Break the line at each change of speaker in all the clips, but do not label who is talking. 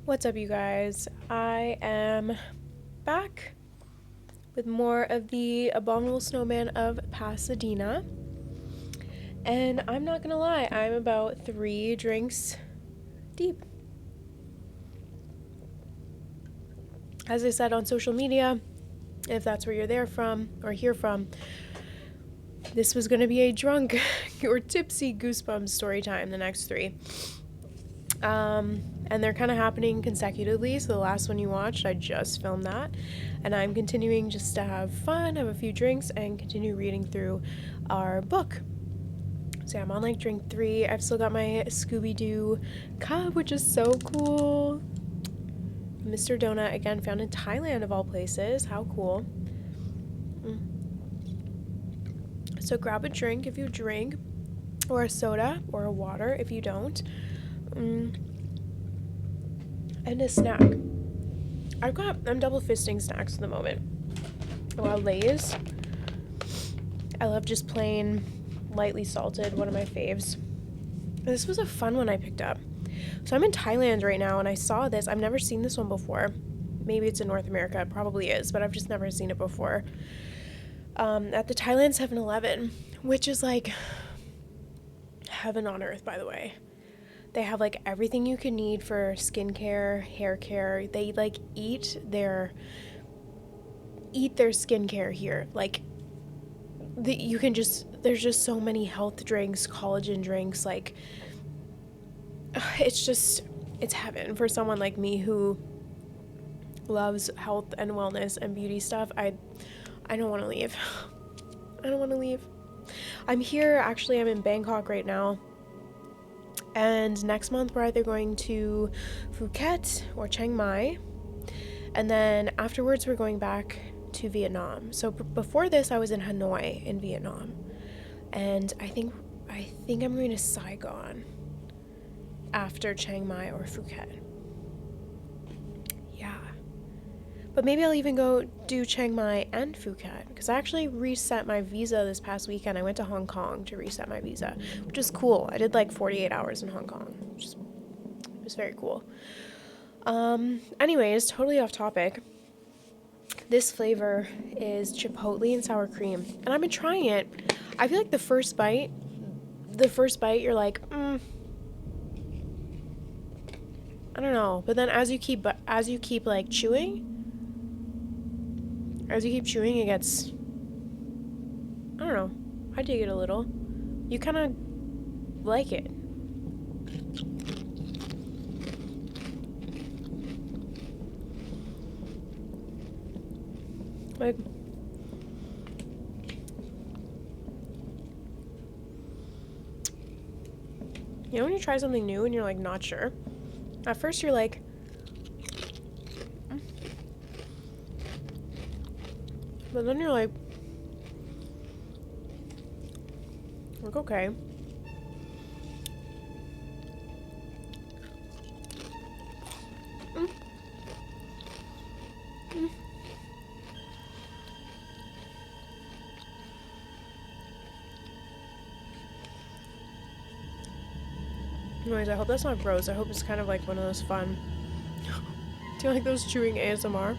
What's up, you guys? I am back with more of the Abominable Snowman of Pasadena. And I'm not gonna lie, I'm about 3 drinks deep. As I said on social media, if that's where you're there from or here from, this was gonna be a drunk or tipsy Goosebumps story time, the next 3. And they're kind of happening consecutively. So the last one you watched, I just filmed that, and I'm continuing just to have fun, have a few drinks, and continue reading through our book. So yeah, I'm on like drink 3. I've still got my Scooby-Doo cup, which is so cool. Mr. Donut, again, found in Thailand of all places. How cool. So grab a drink if you drink, or a soda, or a water if you don't. And a snack. I'm double fisting snacks at the moment. Well, Lay's. I love just plain, lightly salted, one of my faves. This was a fun one I picked up. So I'm in Thailand right now, and I saw this. I've never seen this one before. Maybe it's in North America. It probably is, but I've just never seen it before. At the Thailand 7-Eleven, which is like heaven on earth, by the way. They have like everything you can need for skincare, hair care. They like eat their skincare here. Like there's just so many health drinks, collagen drinks. Like it's heaven for someone like me who loves health and wellness and beauty stuff. I don't want to leave. I don't want to leave. I'm here. Actually, I'm in Bangkok right now. And next month, we're either going to Phuket or Chiang Mai. And then afterwards, we're going back to Vietnam. So before this, I was in Hanoi in Vietnam. And I think I'm going to Saigon after Chiang Mai or Phuket. Yeah. But maybe I'll even go do Chiang Mai and Phuket, because I actually reset my visa this past weekend. I went to Hong Kong to reset my visa, which is cool. I did like 48 hours in Hong Kong, which was very cool. Anyways, totally off topic. This flavor is chipotle and sour cream, and I've been trying it. I feel like the first bite, you're like, I don't know. But then as you keep like chewing, it gets, I don't know, I dig it a little. You kind of like it. Like, you know when you try something new and you're like not sure? At first you're like, but then you're like okay. Anyways, I hope that's not gross. I hope it's kind of like one of those fun. Do you like those chewing ASMR?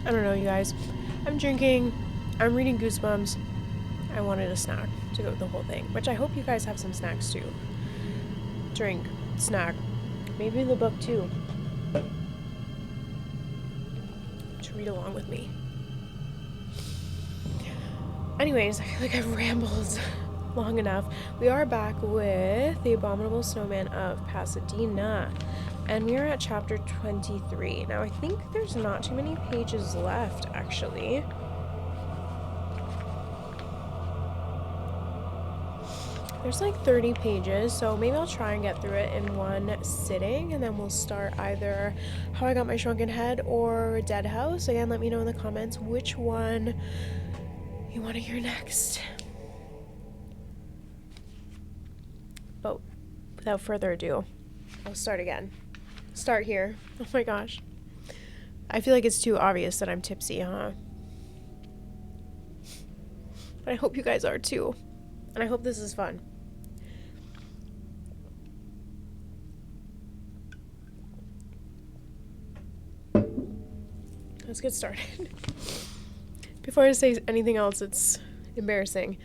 I don't know, you guys. I'm drinking. I'm reading Goosebumps. I wanted a snack to go with the whole thing, which I hope you guys have some snacks too. Drink, snack, maybe the book too. To read along with me. Anyways, I feel like I've rambled long enough. We are back with The Abominable Snowman of Pasadena, and we are at chapter 23. Now I think there's not too many pages left, actually. There's like 30 pages, so maybe I'll try and get through it in one sitting, and then we'll start either How I Got My Shrunken Head or Dead House. Again, let me know in the comments which one you want to hear next. But without further ado, I'll start again. Start here. Oh my gosh. I feel like it's too obvious that I'm tipsy, huh? But I hope you guys are too. And I hope this is fun. let's get started. Before I say anything else, it's embarrassing.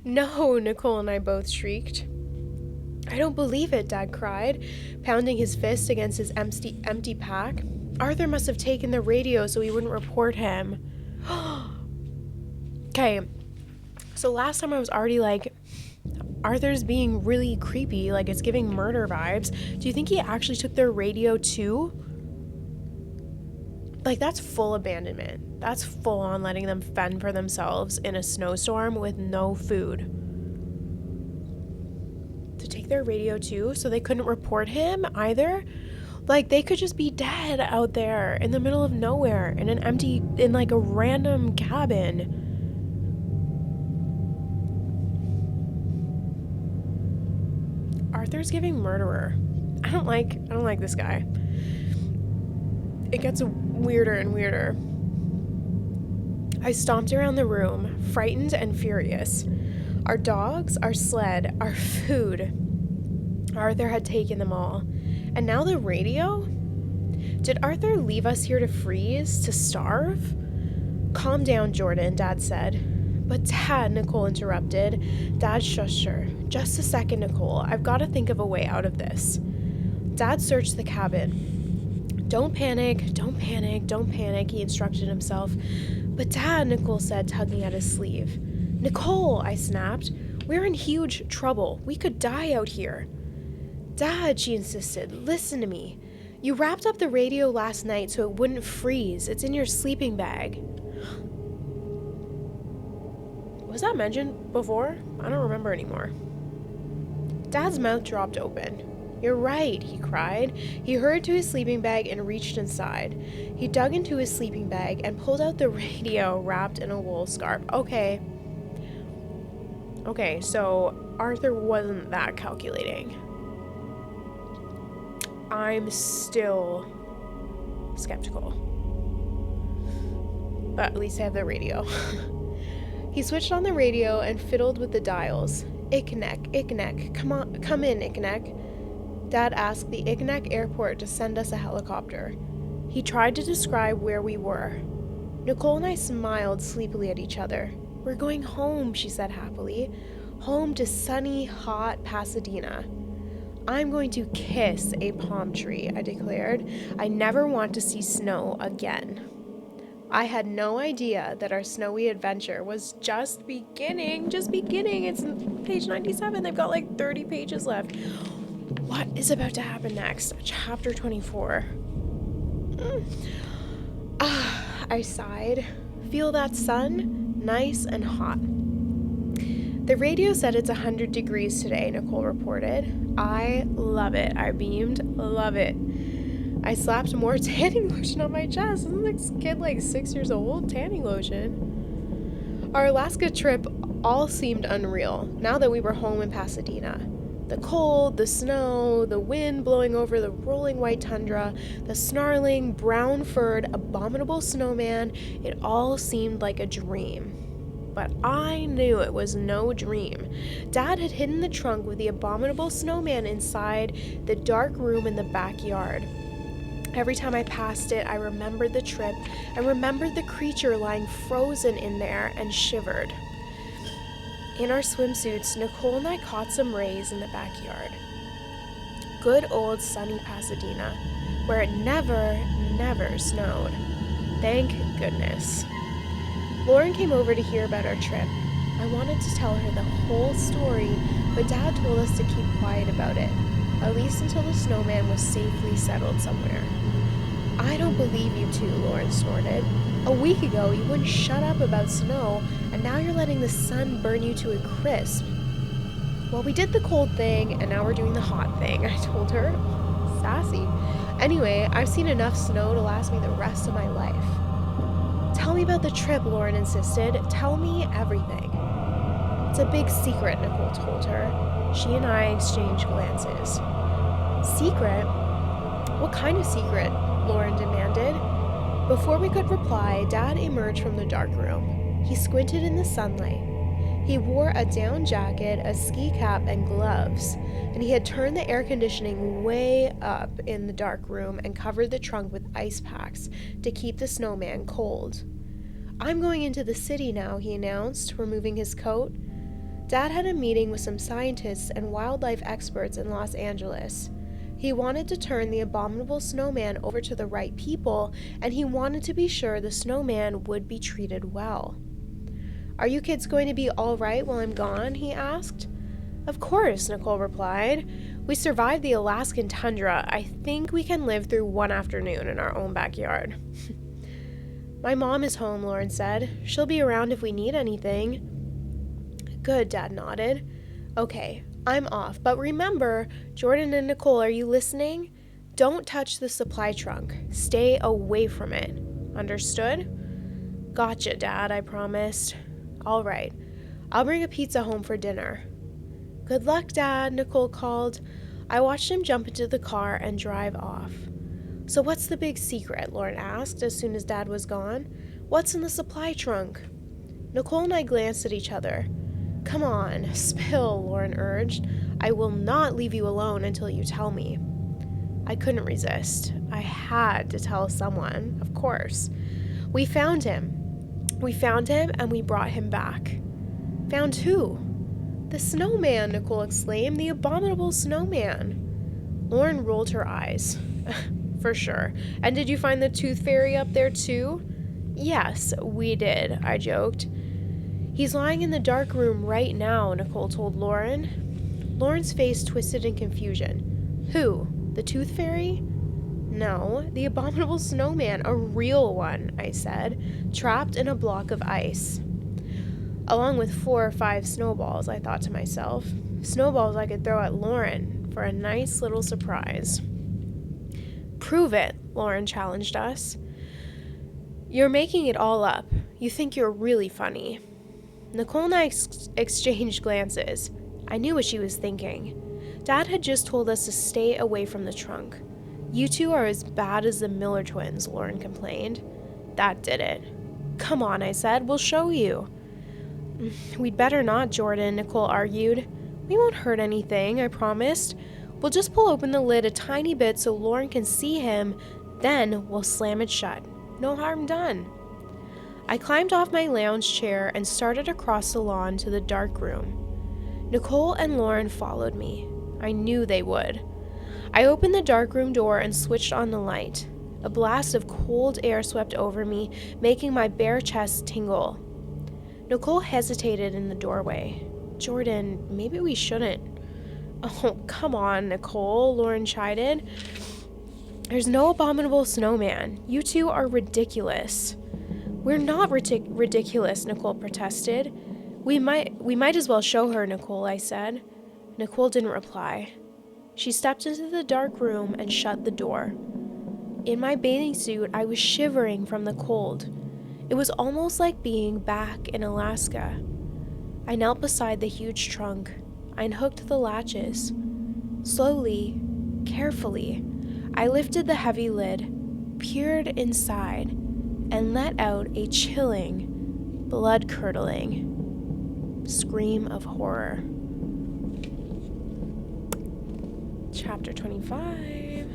No, Nicole and I both shrieked. I don't believe it, Dad cried, pounding his fist against his empty pack. Arthur must have taken the radio so he wouldn't report him. Okay, so last time I was already like, Arthur's being really creepy, like it's giving murder vibes. Do you think he actually took their radio too? Like, that's full abandonment. That's full on letting them fend for themselves in a snowstorm with no food. To take their radio too, so they couldn't report him either? Like, they could just be dead out there in the middle of nowhere in like a random cabin. Arthur's giving murderer. I don't like this guy. It gets weirder and weirder. I stomped around the room, frightened and furious. Our dogs, our sled, our food. Arthur had taken them all. And now the radio? Did Arthur leave us here to freeze, to starve? Calm down, Jordan, Dad said. But Dad, Nicole interrupted. Dad shushed her. Just a second, Nicole. I've got to think of a way out of this. Dad searched the cabin. Don't panic, don't panic, don't panic, he instructed himself. But Dad, Nicole said, tugging at his sleeve. Nicole, I snapped. We're in huge trouble. We could die out here. Dad, she insisted, listen to me. You wrapped up the radio last night so it wouldn't freeze. It's in your sleeping bag. Was that mentioned before? I don't remember anymore. Dad's mouth dropped open. You're right, he cried. He hurried to his sleeping bag and reached inside. He dug into his sleeping bag and pulled out the radio wrapped in a wool scarf. Okay, so Arthur wasn't that calculating. I'm still skeptical. But at least I have the radio. He switched on the radio and fiddled with the dials. Iknek, come in, Iknek. Dad asked the Iknek airport to send us a helicopter. He tried to describe where we were. Nicole and I smiled sleepily at each other. We're going home, she said happily. Home to sunny, hot Pasadena. I'm going to kiss a palm tree, I declared. I never want to see snow again. I had no idea that our snowy adventure was just beginning. It's page 97. They've got like 30 pages left. What is about to happen next? Chapter 24. I sighed. Feel that sun? Nice and hot. The radio said it's 100 degrees today, Nicole reported. I love it. I beamed. Love it. I slapped more tanning lotion on my chest. Isn't this kid like 6 years old? Tanning lotion. Our Alaska trip all seemed unreal now that we were home in Pasadena. The cold, the snow, the wind blowing over the rolling white tundra, the snarling, brown-furred, abominable snowman, it all seemed like a dream. But I knew it was no dream. Dad had hidden the trunk with the abominable snowman inside the dark room in the backyard. Every time I passed it, I remembered the trip. I remembered the creature lying frozen in there and shivered. In our swimsuits, Nicole and I caught some rays in the backyard. Good old sunny Pasadena, where it never snowed. Thank goodness. Lauren came over to hear about our trip. I wanted to tell her the whole story, but Dad told us to keep quiet about it, at least until the snowman was safely settled somewhere. I don't believe you two, Lauren snorted. A week ago, you wouldn't shut up about snow, and now you're letting the sun burn you to a crisp. Well, we did the cold thing, and now we're doing the hot thing, I told her. Sassy. Anyway, I've seen enough snow to last me the rest of my life. Tell me about the trip, Lauren insisted. Tell me everything. It's a big secret, Nicole told her. She and I exchanged glances. Secret? What kind of secret? Lauren demanded. Before we could reply, Dad emerged from the dark room. He squinted in the sunlight. He wore a down jacket, a ski cap, and gloves, and he had turned the air conditioning way up in the dark room and covered the trunk with ice packs to keep the snowman cold. "I'm going into the city now," he announced, removing his coat. Dad had a meeting with some scientists and wildlife experts in Los Angeles. He wanted to turn the abominable snowman over to the right people, and he wanted to be sure the snowman would be treated well. "Are you kids going to be all right while I'm gone?" he asked. "Of course," Nicole replied. "We survived the Alaskan tundra. I think we can live through one afternoon in our own backyard." "My mom is home," Lauren said. "She'll be around if we need anything." "Good," Dad nodded. "Okay, I'm off, but remember, Jordan and Nicole, are you listening? Don't touch the supply trunk. Stay away from it. Understood?" "Gotcha, Dad," I promised. "All right, I'll bring a pizza home for dinner." "Good luck, Dad," Nicole called. I watched him jump into the car and drive off. "So what's the big secret?" Lauren asked as soon as Dad was gone. "What's in the supply trunk?" Nicole and I glanced at each other. "Come on, spill," Lauren urged. "I will not leave you alone until you tell me." I couldn't resist. I had to tell someone, of course. We found him, and we brought him back." "Found who?" "The snowman," Nicole exclaimed. "The abominable snowman." Lauren rolled her eyes. "For sure. And did you find the tooth fairy up there too?" "Yes, we did," I joked. "He's lying in the dark room right now," Nicole told Lauren. Lauren's face twisted in confusion. "Who? The tooth fairy?" "No, the abominable snowman, a real one," I said, "trapped in a block of ice." Along with 4 or 5 snowballs, I thought to myself. Snowballs I could throw at Lauren for a nice little surprise. "Prove it," Lauren challenged us. "You're making it all up. You think you're really funny." Nicole and I exchanged glances. I knew what she was thinking. Dad had just told us to stay away from the trunk. "You two are as bad as the Miller twins," Lauren complained. That did it. "Come on," I said. "We'll show you." "We'd better not, Jordan," Nicole argued. "We won't hurt anything," I promised. "We'll just pull open the lid a tiny bit so Lauren can see him, then we'll slam it shut. No harm done." I climbed off my lounge chair and started across the lawn to the dark room. Nicole and Lauren followed me. I knew they would. I opened the dark room door and switched on the light. A blast of cold air swept over me, making my bare chest tingle. Nicole hesitated in the doorway. "Jordan, maybe we shouldn't." "Oh, come on, Nicole," Lauren chided. "There's no abominable snowman. You two are ridiculous." "We're not ridiculous," Nicole protested. We might as well show her, Nicole," I said. Nicole didn't reply. She stepped into the dark room and shut the door. In my bathing suit, I was shivering from the cold. It was almost like being back in Alaska. I knelt beside the huge trunk. I unhooked the latches. Slowly, carefully, I lifted the heavy lid, peered inside, and let out a chilling, blood-curdling scream of horror. Chapter 25.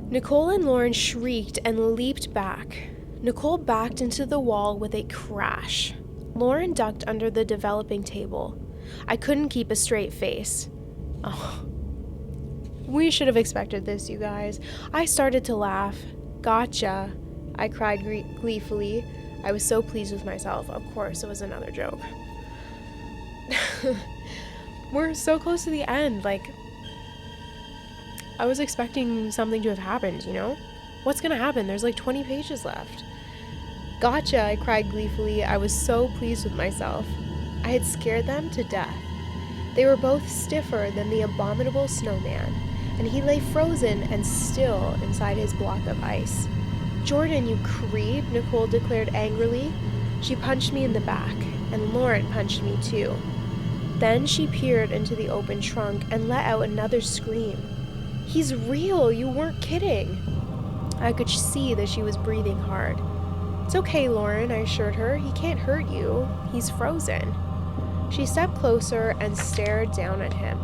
Nicole and Lauren shrieked and leaped back. Nicole backed into the wall with a crash. Lauren ducked under the developing table. I couldn't keep a straight face. Oh, we should have expected this, you guys. I started to laugh. "Gotcha," I cried gleefully. I was so pleased with myself. Of course, it was another joke. We're so close to the end. I was expecting something to have happened, you know? What's gonna happen? There's 20 pages left. "Gotcha," I cried gleefully. I was so pleased with myself. I had scared them to death. They were both stiffer than the abominable snowman, and he lay frozen and still inside his block of ice. "Jordan, you creep," Nicole declared angrily. She punched me in the back, and Lauren punched me too. Then she peered into the open trunk and let out another scream. "He's real, you weren't kidding." I could see that she was breathing hard. It's okay, Lauren, I assured her. He can't hurt you. He's frozen. She stepped closer and stared down at him.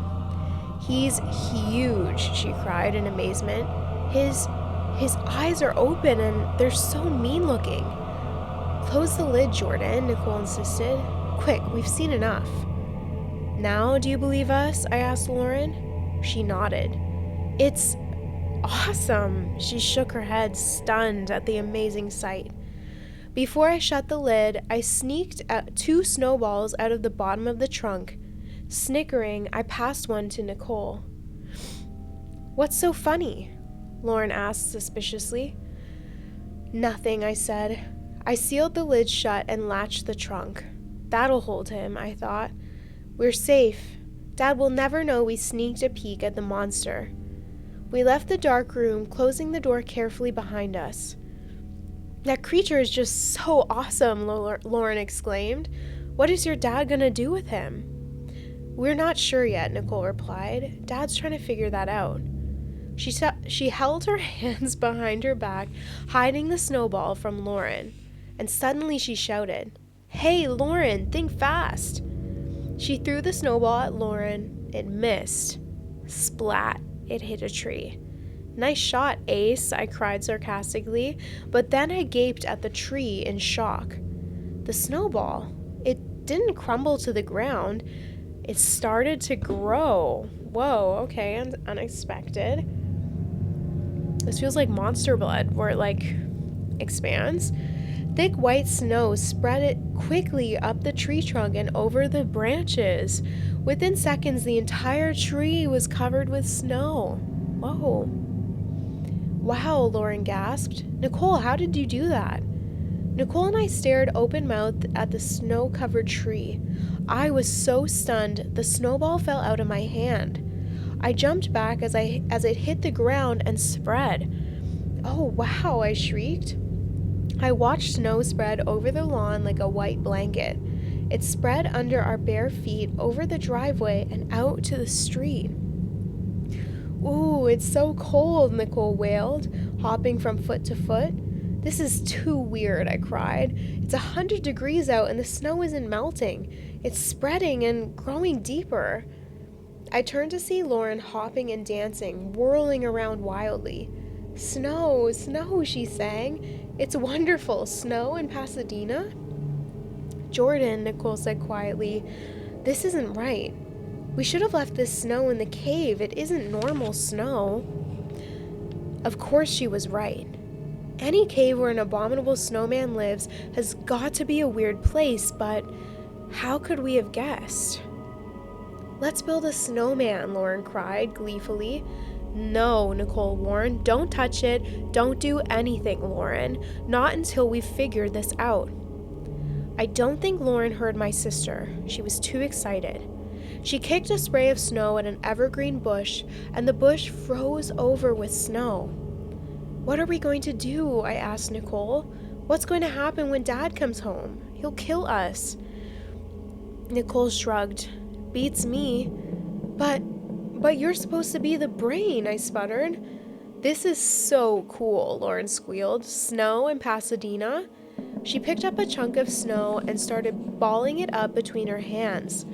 He's huge, she cried in amazement. His eyes are open and they're so mean-looking. Close the lid, Jordan, Nicole insisted. Quick, we've seen enough. Now, do you believe us? I asked Lauren. She nodded. It's awesome. She shook her head, stunned at the amazing sight. Before I shut the lid, I sneaked 2 snowballs out of the bottom of the trunk. Snickering, I passed one to Nicole. What's so funny? Lauren asked suspiciously. Nothing, I said. I sealed the lid shut and latched the trunk. That'll hold him, I thought. We're safe. Dad will never know we sneaked a peek at the monster. We left the dark room, closing the door carefully behind us. That creature is just so awesome, Lauren exclaimed. What is your dad gonna do with him? We're not sure yet, Nicole replied. Dad's trying to figure that out. She held her hands behind her back, hiding the snowball from Lauren. And suddenly she shouted, Hey, Lauren, think fast. She threw the snowball at Lauren. It missed. Splat, it hit a tree. Nice shot, Ace, I cried sarcastically, but then I gaped at the tree in shock. The snowball, it didn't crumble to the ground. It started to grow. Whoa, okay, unexpected. This feels like Monster Blood, where it expands. Thick white snow spread it quickly up the tree trunk and over the branches. Within seconds, the entire tree was covered with snow. Whoa. Wow, Lauren gasped. Nicole, how did you do that? Nicole and I stared open-mouthed at the snow-covered tree. I was so stunned, the snowball fell out of my hand. I jumped back as it hit the ground and spread. Oh, wow, I shrieked. I watched snow spread over the lawn like a white blanket. It spread under our bare feet, over the driveway, and out to the street. Ooh, it's so cold, Nicole wailed, hopping from foot to foot. This is too weird, I cried. It's 100 degrees out and the snow isn't melting. It's spreading and growing deeper. I turned to see Lauren hopping and dancing, whirling around wildly. Snow, snow, she sang. It's wonderful. Snow in Pasadena? Jordan, Nicole said quietly, this isn't right. We should have left this snow in the cave. It isn't normal snow. Of course she was right. Any cave where an abominable snowman lives has got to be a weird place, but how could we have guessed? Let's build a snowman, Lauren cried gleefully. No, Nicole warned. Don't touch it. Don't do anything, Lauren. Not until we've figured this out. I don't think Lauren heard my sister. She was too excited. She kicked a spray of snow at an evergreen bush, and the bush froze over with snow. What are we going to do? I asked Nicole. What's going to happen when Dad comes home? He'll kill us. Nicole shrugged. Beats me. But you're supposed to be the brain, I sputtered. This is so cool, Lauren squealed. Snow in Pasadena? She picked up a chunk of snow and started balling it up between her hands.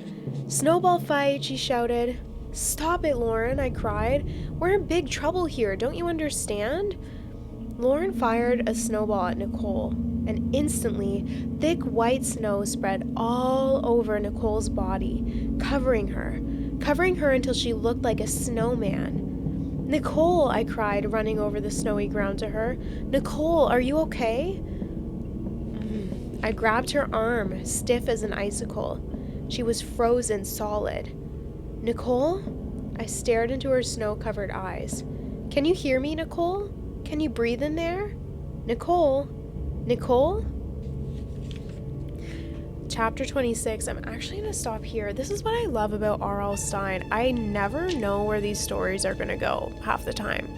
Snowball fight, she shouted. Stop it, Lauren, I cried. We're in big trouble here, don't you understand? Lauren fired a snowball at Nicole, and instantly, thick white snow spread all over Nicole's body, covering her until she looked like a snowman. Nicole, I cried, running over the snowy ground to her. Nicole, are you okay? I grabbed her arm, stiff as an icicle. She was frozen solid. Nicole? I stared into her snow-covered eyes. Can you hear me, Nicole? Can you breathe in there? Nicole? Nicole? Chapter 26. I'm actually going to stop here. This is what I love about R.L. Stine. I never know where these stories are going to go half the time.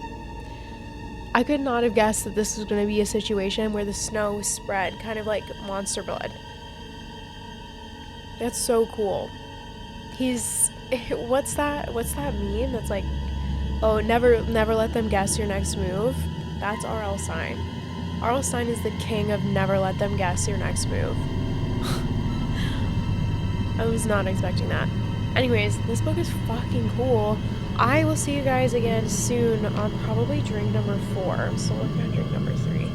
I could not have guessed that this was going to be a situation where the snow spread, kind of like Monster Blood. That's so cool. What's that meme that's like, oh, never let them guess your next move? That's R.L. Stine. R.L. Stine is the king of never let them guess your next move. I was not expecting that. Anyways, this book is fucking cool. I will see you guys again soon on probably drink number 4. I'm still working on drink number 3.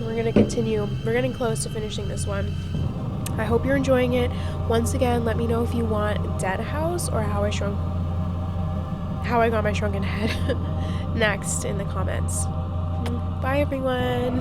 We're gonna continue. We're getting close to finishing this one. I hope you're enjoying it. Once again, let me know if you want Dead House or How I Got My Shrunken Head next in the comments. Bye, everyone.